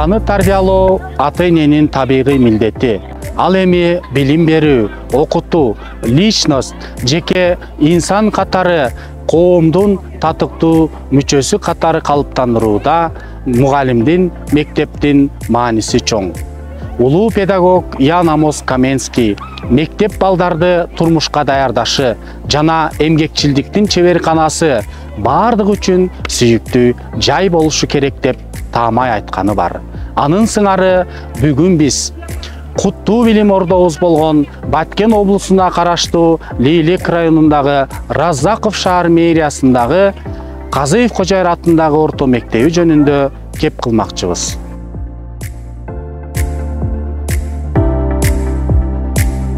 Баланы тарбиялоо ата-эненин табигый милдети. Ал эми билим берүү, окутуу, личность, жеке инсан катары коомдун татыктуу мүчөсү катары калыптандырууда мугалимдин, мектептин мааниси чоң. Улуу педагог Ян Амос Каменский мектеп балдарды турмушка даярдашы жана эмгекчилдиктин чеберканасы бардык үчүн сүйүктүү жай болушу керек деп таамай айтканы бар. Анын сыңары бүгүн биз куттуу билим ордобуз болгон Баткен облусуна караштуу Лейлек районундагы Раззаков шаар мэриясындагы Казыев Кожоер атындагы орто мектеби жөнүндө кеп кылмакчыбыз.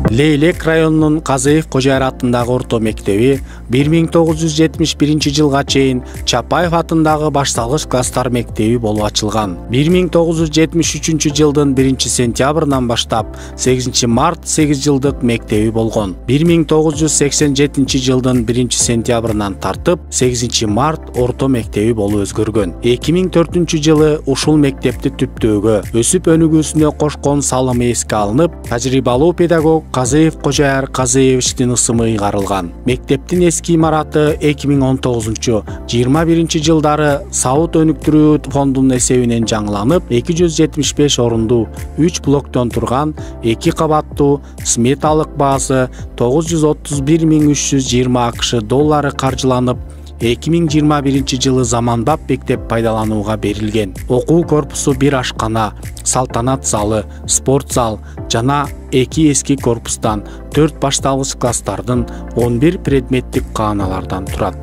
Лейлек районунун Казыев Кожоер атындагы орто мектеби 1971 жылга чейин Чапаев атындагы башталгыч класстар мектеби болуп ачылган. 1973 жылдын 1-сентябрынан баштап 8 март 8 жылдык мектеби болгон. 1987 жылдын 1-сентябрынан тартып 8 март орто мектеби болуп өзгөргөн. 2004 жылы ушул мектепти түптөөгө өсүп өнүгүүсүнө кошкон салымы эске алынып, тажрыйбалуу педагог Казыев Кожоер Казыевичтин ысымы ыйгарылган. Мектептин эски имараты 2019-21 жылдары сауыт өнүктүрүү фондунун эсебинен жаңыланып, 275 орундуу 3 блоктон турган 2 кабаттуу сметалык баасы 931.320 АКШ доллары каржыланып, 2021 жылы заманбап мектеп пайдаланууга берилген. Окуу корпусу 1 ашкана, салтанат залы, спорт зал жана 2 эски корпустан 4 башталгыч класстардын 11 предметтик кааналардан турат.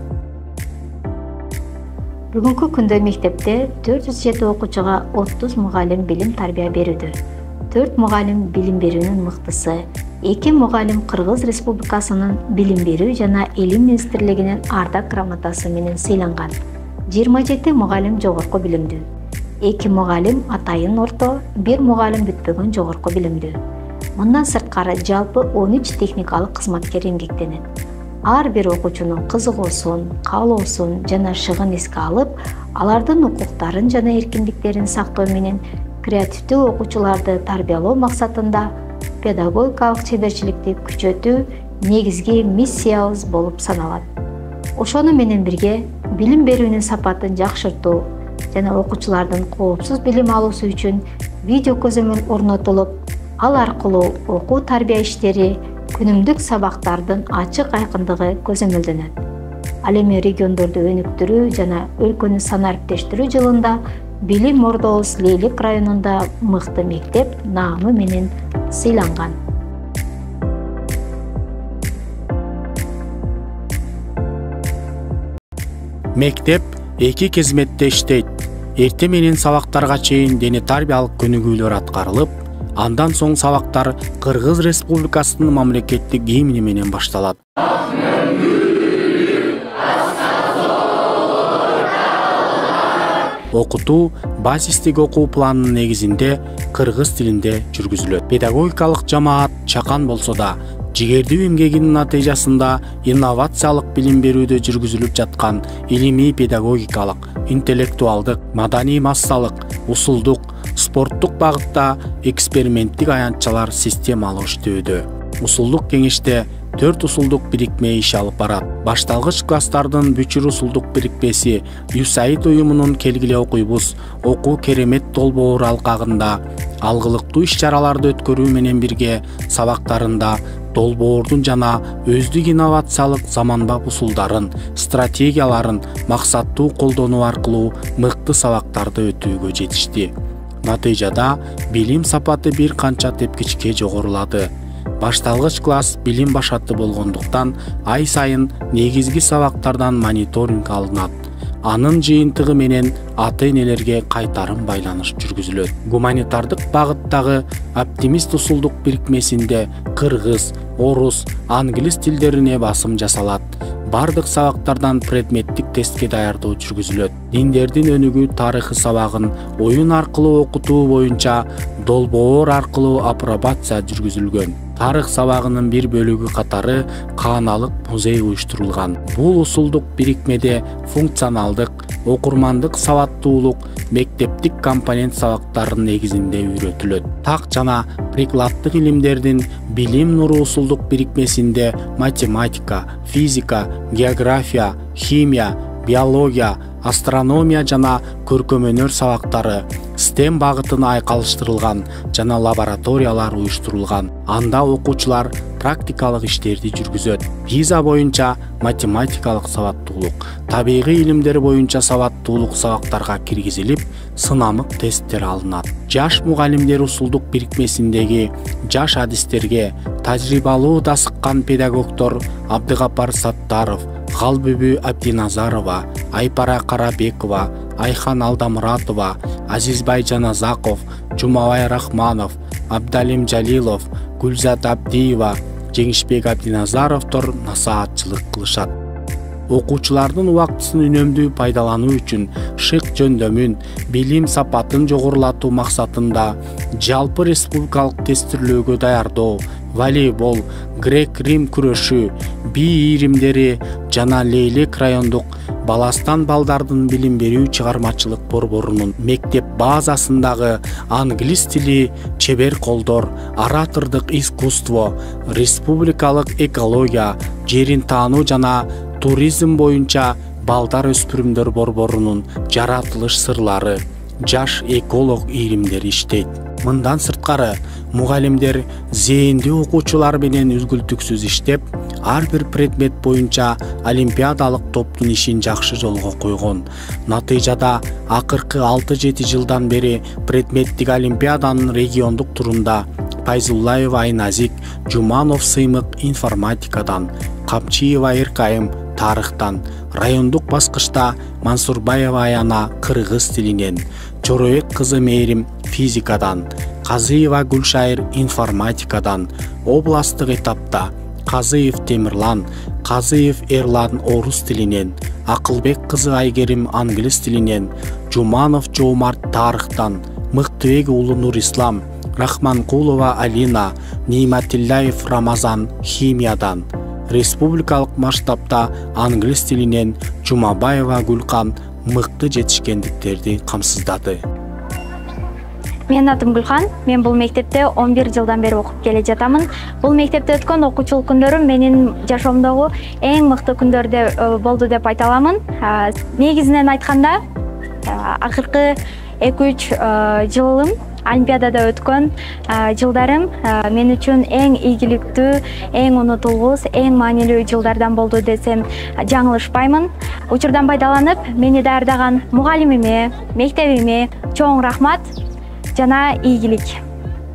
Бүгүнкү күндө мектепте 407 окуучуга 30 мугалим билим тарбия берүүдө. 4 мугалим билим берүүнүн мыктысы, 2 мугалим Кыргыз Республикасынын билим берүү жана илим министрлигинин ардак грамотасы менен сыйланган. 27 мугалим жогорку билимдүү. 2 мугалим атайын орто, 1 мугалим бүтпөгөн жогорку билимдүү. Мындан сырткары жалпы 13 техникалык кызматкер эмгектенет. Ар бир окуучунун кызыгуусун, каалоосун жана шыгын эске алып, алардын укуктарын жана эркиндиктерин сактоо менен креативдүү окуучуларды тарбиялоо максатында педагогикалык чеберчиликти күчөтүү негизги миссиябыз болуп саналат. Ошону менен бирге билим берүүнүн сапатын жакшыртуу жана окуучулардын коопсуз билим алуусу үчүн видео көзөмөл орнотулуп, ал аркылуу окуу тарбия иштери күнүмдүк сабактардын ачык айкындыгы көзөмөлдөнөт. Ал эми региондорду өнүктүрүү жана өлкөнү санариптештирүү жылында билим ордобуз Лейлек районунда мыкты мектеп наамы менен сыйланган. Мектеп 2 кезметте иштейт. Эрте менен сабактарга чейин дене тарбиялык көнүгүүлөр аткарылып, андан соң сабактар Кыргыз Республикасынын мамлекеттик гимни менен башталат. Окутуу базистик окуу планынын негизинде кыргыз тилинде жүргүзүлөт. Педагогикалык жамаат чакан болсо да, жигердүү эмгегинин натыйжасында инновациялык билим берүүдө жүргүзүлүп жаткан илимий педагогикалык, интеллектуалдык, маданий массалык, усулдук, спорттук багытта эксперименттик аянтчалар системалуу иштөөдө. Усулдук кеңеште 4 усулдук бирикме иш алып барат. Башталгыч класстардын Бүчүр усулдук бирикмеси USAID уюмунун келгиле окуйбуз окуу керемет долбоор алкагында алгылыктуу иш-чараларды өткөрүү менен бирге сабактарында долбоордун жана өздүк инновациялык заманбап усулдарын, стратегияларын максаттуу колдонуу аркылуу мыкты сабактарды өтүүгө жетишти. Натыйжада билим сапаты бир канча тепкичке жогорулады. Башталгыч класс билим башаты болгондуктан ай сайын негизги сабактардан мониторинг алынат. Анын жыйынтыгы менен ата-энелерге кайтарым байланыш жүргүзүлөт. Гуманитардык багыттагы Оптимист усулдук бирикмесинде кыргыз, орус, англис тилдерине басым жасалат. Бардык сабактардан предметтик тестке даярдоо жүргүзүлөт. Диндердин өнүгүү тарыхы сабагын оюн аркылуу окутуу боюнча долбоор аркылуу апробация жүргүзүлгөн. Тарых сабагынын бир бөлүгү катары Кааналык музей уюштурулган. Бул усулдук бирикмеде функционалдык, окурмандык сабаттуулук, мектептик компонент сабактарынын негизинде үйрөтүлөт. Так жана прикладдык илимдердин билим нуру усулдук бирикмесинде математика, физика, география, химия, биология, астрономия жана көркөмөнөр сабактары STEM багытына айкалыштырылган жана лабораториялар уюштурулган. Анда окуучулар практикалык иштерди жүргүзөт. Пиза боюнча математикалык сабаттуулук, табигый илимдер боюнча сабаттуулук сабактарга киргизилип, сынамык тесттер алынат. Жаш мугалимдер усулдук бирикмесиндеги жаш адистерге тажрыйбалуу да сыккан педагогдор Абдыгапар Саттаров, Калбүбү Абдиназарова, Айпара Карабекова, Айхан Алдамуратова, Азизбай Жаназаков, Жумабай Рахманов, Абдалим Жалилов, Гүлзат Абдиева, Жеңишбек Абдиназаровдор насаатчылык кылышат. Окуучулардын убактысын үнөмдүү пайдалануу үчүн шык жөндөмүн, билим сапатын жогорулатуу максатында жалпы республикалык тестирлөөгө даярдоо, волейбол, грек-рим күрөшү, би ийримдери жана Лейлек райондук Баластан балдардын билим берүү чыгармачылык борборунун мектеп базасындагы англис тили, чебер колдор, оратордук искусство, республикалык экология, жерин таануу жана туризм боюнча балдар өспүрүмдөр борборунун жаратылыш сырлары, жаш эколог ийримдери иштейт. Мындан сырткары, мугалимдер зээндүү окуучулар менен үзгүлтүксүз иштеп, ар бир предмет боюнча олимпиадалык топтун ишин жакшы жолго койгон. Натыйжада акыркы 6-7 жылдан бери предметтик олимпиаданын региондук турунда Пайзуллаева Айназик, Жуманов Сыймык информатикадан, Камчиева Эркайым тарыхтан, райондук баскычта Мансурбаева Аяна кыргыз тилинен, Чороек кызы Мээрим физикадан, Казыева Гүлшайыр информатикадан, областтык этапта Казыев Темирлан, Казыев Эрлан орус тилинен, Акылбек кызы Айгерим англис тилинен, Жуманов Жоомарт тарыхтан, Мыктыбек уулу Нурислам, Рахманкулова Алина, Ниматилляев Рамазан химиядан, республикалык масштабта англис тилинен Жумабаева Гүлкан мыкты жетишкендиктерди камсыздады. Менин атым Гүлхан. Мен бул мектепте 11 жылдан бери окуп келе жатамын. Бул мектепте өткөн окуучулук күндөрүм менин жашоомдогу эң мыкты күндөрдө болду деп айта аламын. Негизинен айтканда, акыркы 2-3 жылым Олимпиадада өткөн жылдарым мен үчүн эң ийгиликтүү, эң унутулгус, эң маанилүү жылдардан болду десем жаңылышпаймын. Учурдан пайдаланып, мени даярдаган мугалимиме, мектебиме чоң рахмат жана ийгилик.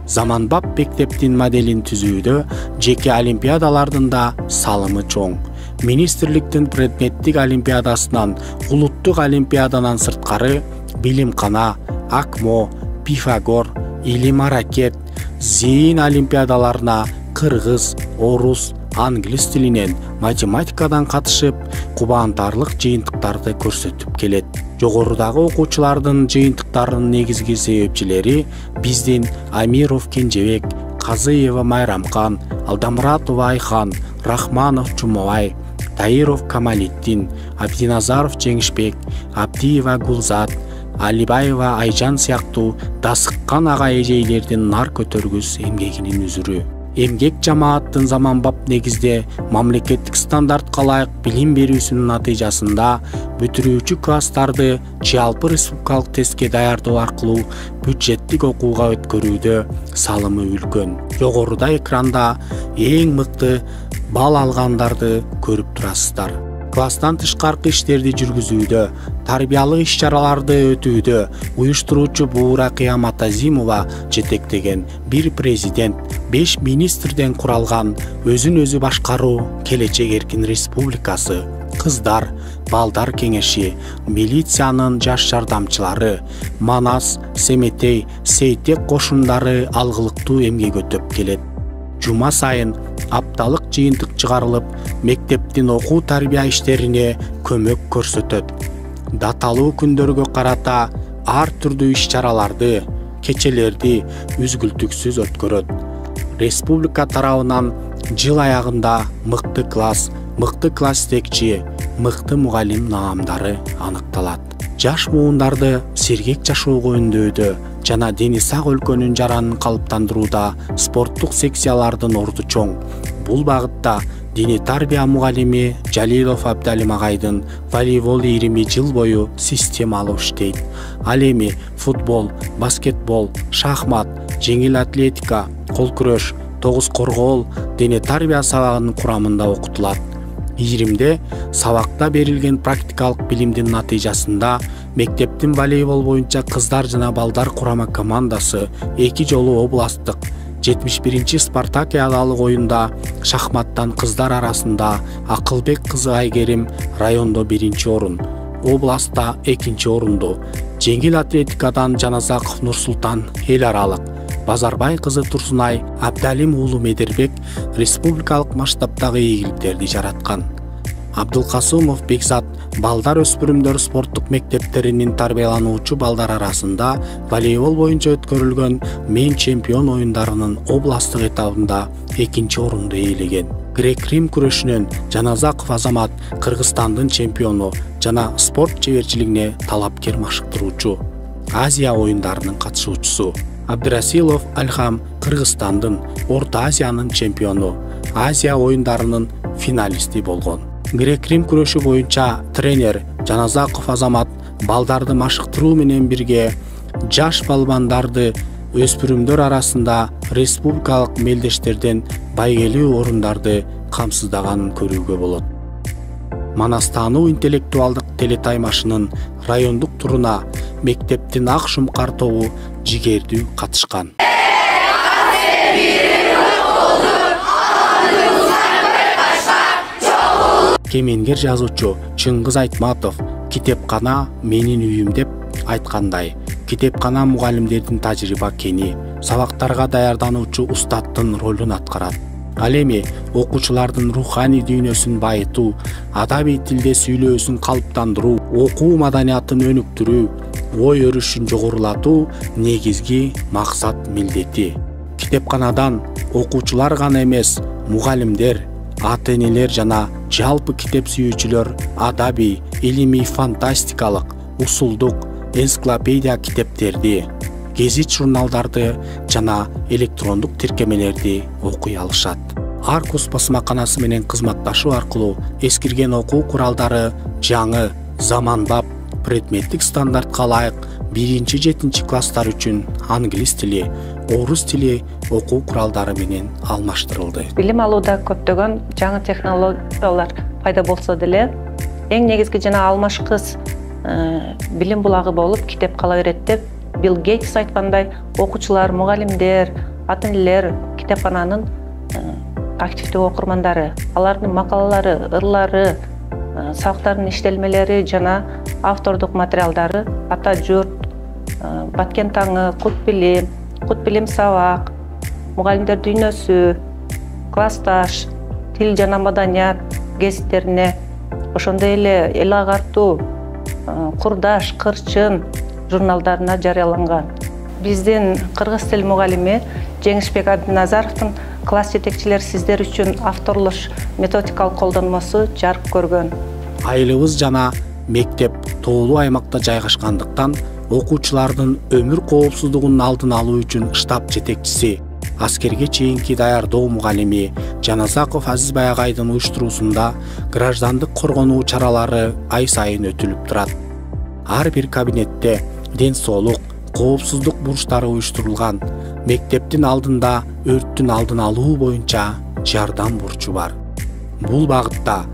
Заманбап мектептин моделин түзүүдө жеке олимпиадалардын да салымы чоң. Министрликтин предметтик олимпиадасынан, улуттук олимпиаданан сырткары Билимкана, Акмо, Пифагор, Илим Аракет, Зейин олимпиадаларына кыргыз, орус, англис тилинен, математикадан катышып, кубантарлык жыйынтыктарды көрсөтүп келет. Жогорудагы окуучулардын жыйынтыктарынын негизги себепчилери биздин Амиров Кенжебек, Казыева Майрамкан, Алдамуратова Айхан, Рахманов Жумабай, Таиров Камалеттин, Абдиназаров Жеңишбек, Абдиева Гулзат, Алибаева Айжан сыяктуу дасыккан ага эжейлердин нар көтөргүс эмгегинин үзүрү. Эмгек жамааттын заманбап негизде мамлекеттик стандартка ылайык билим берүүсүнүн натыйжасында бүтүрүүчү класстарды жалпы республикалык тестке даярдоо аркылуу бюджеттик окууга өткөрүүдө салымы үлкөн. Жогоруда экранда эң мыкты бал алгандарды көрүп турасыздар. Класстан тышкаркы иштерди жүргүзүүдө, тарбиялык иш-чараларды өтүүдө уюштуруучу Буура Кыямат Азимова жетектеген бир президент, 5 министрден куралган өзүн өзү башкаруу Келечек эркин республикасы, кыздар, балдар кеңеши, милициянын жаш жардамчылары, Манас, Семетей, Сейтек кошундары алгылыктуу эмгек өтөп келет. Жума сайын апталык жыйынтык чыгарылып, мектептин окуу тарбия иштерине көмөк көрсөтөт. Даталуу күндөргө карата ар түрдүү иш-чараларды, кечелерди үзгүлтүксүз өткөрөт. республика тарабынан жыл аягында мыкты класс жетекчи, мыкты мугалим наамдары аныкталат. Жаш муундарды сергек жашоого үндөдө жана дени сак өлкөнүн жаранын калыптандырууда спорттук секциялардын орду чоң. Бул багытта диний тарбия мугалими Жалилов Абдалим агайдын волейбол ирими жыл бою системалуу иштейт. Ал эми футбол, баскетбол, шахмат, жеңил атлетика, кол күрөш, тогуз коргоол дене тарбия сабагынын курамында окутулат. Иримде сабакта берилген практикалык билимдин натыйжасында мектептин волейбол боюнча кыздар жана балдар курама командасы 2 жолу областтык 71-чи спартакиадалык оюнда шахматтан кыздар арасында Акылбек кызы Айгерим райондо 1-чи орун, областта 2-чи орунду, жеңил атлетикадан Жаназаков Нурсултан эл аралык, Базарбай кызы Турсунай Абдалим уулу Медербек республикалык масштабтагы ийгиликтерди жараткан. Абдылкасымов Бекзат балдар өспүрүмдөр спорттук мектептеринин тарбиялануучу балдар арасында волейбол боюнча өткөрүлгөн мен чемпион оюндарынын областтык этабында 2-чи орунду ээлеген. Грек-Рим күрөшүнөн Жаназаков Азамат Кыргызстандын чемпиону жана спорт чеберчилигине талапкер машыктыруучу. Азия оюндарынын катышуучусу. Абдырасилов Альхам Кыргызстандын Орто Азиянын чемпиону, Азия оюндарынын финалисти болгон. Грек-Рим күрөшү боюнча тренер Жаназаков Азамат балдарды машыктыруу менен бирге жаш балбандарды өспүрүмдөр арасында республикалык мелдештерден байгелүү орундарды камсыздаганын көрүүгө болот. Манастануу интеллектуалдык телетаймашынын райондук туруна мектептин Ак Шумкар тобу жигердүү катышкан. Кемеңгер жазуучу Чыңгыз Айтматов китепкана менин үйүм деп айткандай, китепкана мугалимдердин тажрыйба кени, сабактарга даярдануучу устаттын ролун аткарат. Ал эми окуучулардын руханий дүйнөсүн байытуу, адабий тилде сүйлөөсүн калыптандыруу, окуу маданиятын өнүктүрүү, ой өрүшүн жогорулатуу негизги максат милдети. Китепканадан окуучулар гана эмес, мугалимдер, ата-энелер жана жалпы китеп сүйүүчүлөр адабий, илимий, фантастикалык, усулдук, энциклопедия китептерди, гезит журналдарды жана электрондук тиркемелерди окуй алышат. Аркус басмаканасы менен кызматташуу аркылуу эскирген окуу куралдары жаңы, заманбап, предметтик стандартка ылайык 1-7 класстар үчүн англис тили, орус тили окуу куралдары менен алмаштырылды. Билим алууда көптөгөн жаңы технологиялар пайда болсо деле, эң негизги жана алмашкыс билим булагы болуп китеп кала берет деп Билл Гейтс айткандай, окуучулар, мугалимдер, ата-энелер китепкананын активдүү окурмандары, алардын макалалары, ырлары, сабактардын иштелмелери жана автордук материалдары ата журт, баткен таңы, кут билим сабак, мугалимдер дүйнөсү, классташ, тил жана маданият гезиттерине, ошондой эле эл агартуу, курдаш, кырчын журналдарына жарыяланган. Биздин кыргыз тил мугалими Жеңишбек Абдиназаровдун класс жетекчилер сиздер үчүн авторлош методикалык колдонмосу жарык көргөн. Айылыбыз жана мектеп тоолуу аймакта жайгашкандыктан окуучулардын өмүр коопсуздугунун алдын алуу үчүн штаб жетекчиси, аскерге чейинки даярдоо мугалими Жаназаков Азизбай агайдын уюштуруусунда граждандык коргонуу чаралары ай сайын өтүлүп турат. Ар бир кабинетте ден соолук, коопсуздук бурчтары уюштурулган. Мектептин алдында өрттүн алдын алуу боюнча жардам бурчу бар. Бул багытта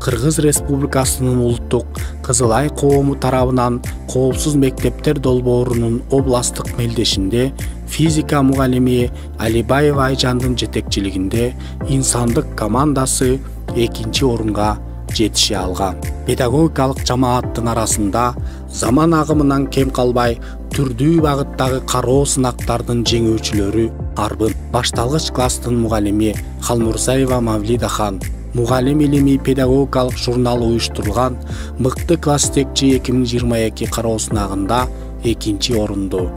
Кыргыз Республикасынын улуттук Кызыл Ай коому тарабынан коопсуз мектептер долбоорунун областтык мелдешинде физика мугалими Алибаева Айжандын жетекчилигинде инсандык командасы 2-чи орунга жетише алган. Педагогикалык жамааттын арасында заман агымынан кем калбай түрдүү багыттагы кароо сынактардын жеңүүчүлөрү арбын. Башталгыч класстын мугалими Халмурзаева Мавлида хан, мугалим илимий педагогикалык журналы уюштурулган мыкты класс жетекчи 2022 кароо сынагында 2-чи орунду.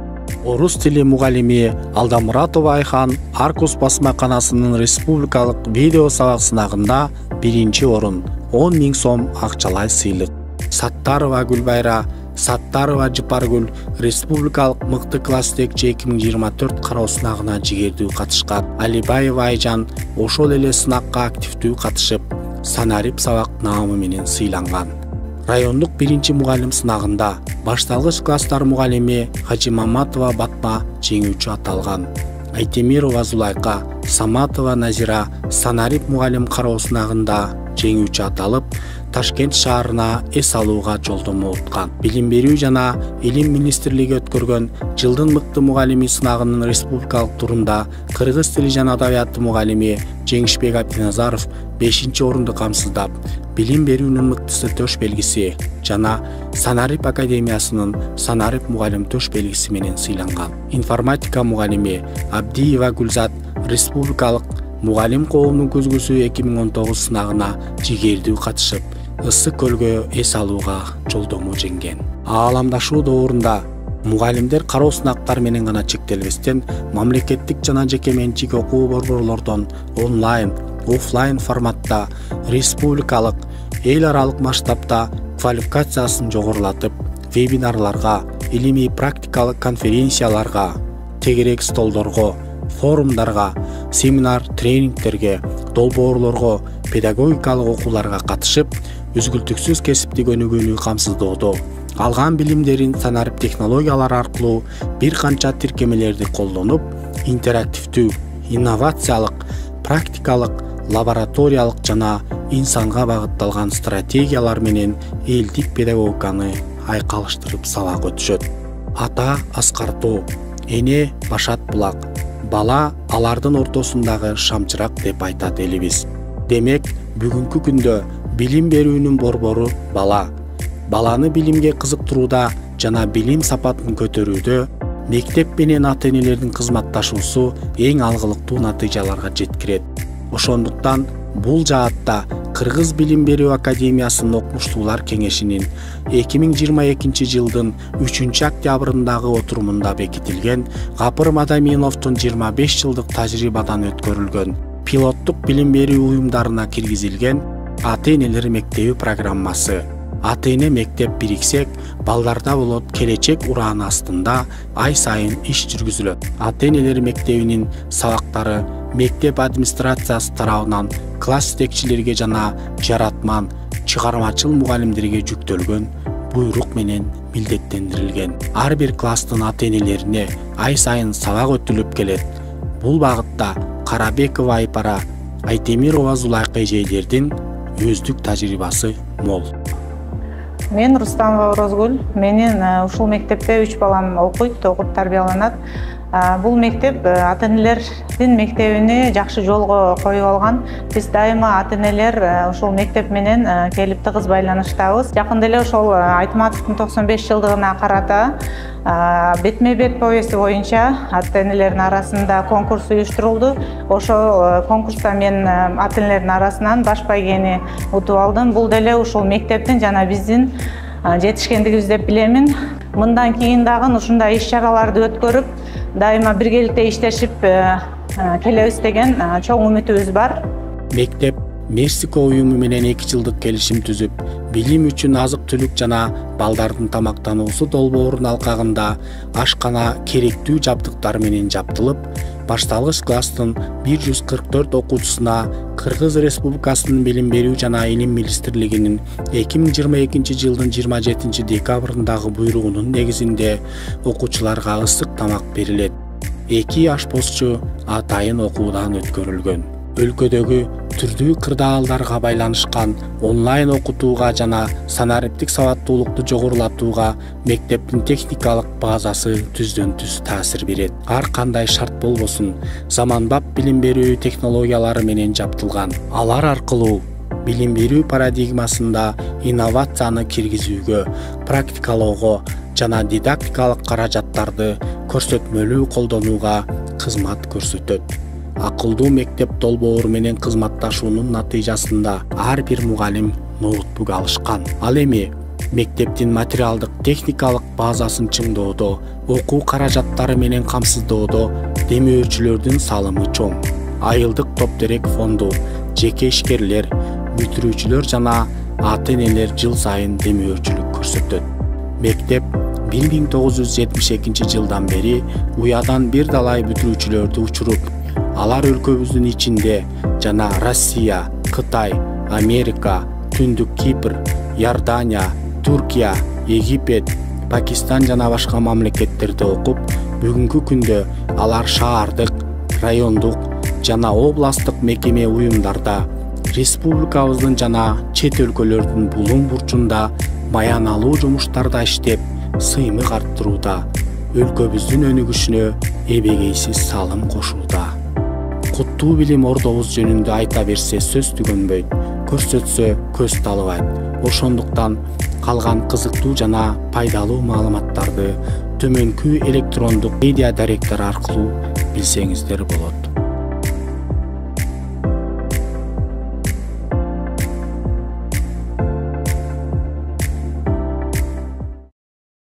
Орус тили мугалими Алдамуратова Айхан Аркус басмаканасынын республикалык видео сабак сынагында 1-орун 10 000 сом акчалай сыйлык. Саттарова Гүлбайра, Саттарова Жыпаргүл республикалык мыкты класс текчи 2024 кароо сынагына жигердүү катышкан. Алибаева Айжан ошол эле сынакка активдүү катышып, санарип сабак наамы менен сыйланган. Райондук 1-мугалим сынагында башталгыч класстар мугалими Хажимаматова Батма жеңүүчү аталган. Айтемирова Зулайка, Саматова Назира санарип мугалим кароо сынагында жеңүүчү аталып, Ташкент шаарына эс алууга жолдомо уткан. Билим берүү жана Илим министрлиги өткөргөн жылдын мыкты мугалими сынагынын республикалык турунда кыргыз тили жана адабияты мугалими Жеңишбек Абдиназаров 5-орунду камсыздап, билим берүүнүн мыктысы төш белгиси жана Санарип академиясынын санарип мугалим төш белгиси менен сыйланган. Информатика мугалими Абдиева Гүлзат республикалык мугалим коомунун көзгүсү 2019 сынагына жигердүү катышып, Ысык көлгө эс алууга жолдомо жеңген. Ааламдашуу доорунда мугалимдер кароо сынактар менен гана чектелбестен, мамлекеттик жана жеке менчик окуу борборлордон онлайн, офлайн форматта республикалык, эл аралык масштабта квалификациясын жогорулатып, вебинарларга, илимий практикалык конференцияларга, тегерек столдорго, форумдарга, семинар, тренингтерге, долбоорлорго, педагогикалык окууларга катышып, үзгүлтүксүз кесиптик өнүгүүнү камсыздоодо, алган билимдерин санарип технологиялар аркылуу бир канча тиркемелерди колдонуп, интерактивдүү, инновациялык, практикалык, лабораториялык жана инсанга багытталган стратегиялар менен элдик педагогиканы айкалыштырып сабак өтүшөт. Ата аскартуу, эне башат булак, бала алардын ортосундагы шамчырак деп айтат элибиз. Демек, бүгүнкү күндө билим берүүнүн борбору бала. Баланы билимге кызыктырууда жана билим сапатын көтөрүүдө мектеп менен ата-энелердин кызматташуусу эң алгылыктуу натыйжаларга жеткирет. Ошондуктан бул жаатта Кыргыз билим берүү академиясынын окумуштуулар кеңешинин 2022 жылдын 3-октябрындагы отурумунда бекитилген Гапыр Мадаминовдун 25 жылдык тажрыйбадан өткөрүлгөн пилоттук билим берүү уюмдарына киргизилген ата-энелер мектеби программасы. Ата-эне мектеп бириксек, балдарда болот келечек урааны астында ай сайын иш жүргүзүлөт. Ата-энелер мектебинин сабактары мектеп администрациясы тарабынан класс жетекчилерге жана жаратман, чыгармачыл мугалимдерге жүктөлгөн буйрук менен милдеттендирилген. Ар бир класстын ата-энелерине ай сайын сабак өтүлүп келет. Бул багытта Карабекова Айпара, Айтемирова Зулайка эжелердин өздүк тажрыйбасы мол. Мен Рустамова Розгүл, менин ушул мектепте 3 балам окуйт, окуп тарбияланат. Бул мектеп ата-энелердин мектебине жакшы жолго коюп алган. Биз дайыма ата-энелер ушул мектеп менен келип тыгыз байланыштабыз. Жакында эле ошол Айтматовдун 95 жылдыгына карата бетме-бет повести боюнча ата-энелердин арасында конкурс уюштурулду. Ошол конкурста мен ата-энелердин арасынан баш байгени утуп алдым. Бул деле ушул мектептин жана биздин жетишкендигибиз деп билемин. Мындан кийин дагы ушундай иш-чараларды өткөрүп, дайыма биргеликте иштешип келебиз деген чоң үмүтүбүз бар. Мектеп Мерсико уюму менен 2 жылдык келишим түзүп, билим үчүн азык-түлүк жана балдардын тамактануусу долбоорунун алкагында ашкана керектүү жабдыктар менен жабдылып, башталгыч класстын 144 окуучусуна Кыргыз Республикасынын билим берүү жана илим министрлигинин 2022 жылдын 27 декабрындагы буйругунун негизинде окуучуларга ысык тамак берилет. 2 ашпозчу атайын окуудан өткөрүлгөн. Өлкөдөгү түрдүү кырдаалдарга байланышкан онлайн окутууга жана санариптик сабаттуулукту жогорулатууга мектептин техникалык базасы түздөн-түз таасир берет. Ар кандай шарт болбосун, заманбап билим берүү технологиялары менен жабдылган. Алар аркылуу билим берүү парадигмасында инновацияны киргизүүгө, практикалоого жана дидактикалык каражаттарды көрсөтмөлүү колдонууга кызмат көрсөтөт. Акылдуу мектеп долбоору менен кызматташуунун натыйжасында ар бир мугалим ноутбук алышкан. Ал эми мектептин материалдык техникалык базасын чыңдоодо, окуу каражаттары менен камсыздоодо демөөрчүлөрдүн салымы чоң. Айылдык топ-терек фонду, жеке ишкерлер, бүтүрүүчүлөр жана ата-энелер жыл сайын демөөрчүлүк көрсөтөт. Мектеп 1972 жылдан бери уядан бир далай бүтүрүүчүлөрдү учуруп, алар өлкөбүздүн ичинде жана Россия, Кытай, Америка, Түндүк Кипр, Иордания, Туркия, Египет, Пакистан жана башка мамлекеттерде окуп, бүгүнкү күндө алар шаардык, райондук жана областтык мекеме уюмдарда, республикабыздын жана чет өлкөлөрдүн булуң бурчунда маяналуу жумуштарда иштеп, сыймык арттырууда, өлкөбүздүн өнүгүшүнө эбегейсиз салым кошууда. Куттуу билим ордобуз жөнүндө айта берсе сөз түгөнбөйт, көрсөтсө көз талыбайт. Ошондуктан калган кызыктуу жана пайдалуу маалыматтарды төмөнкү электрондук медиа даректер аркылуу билсеңиздер болот.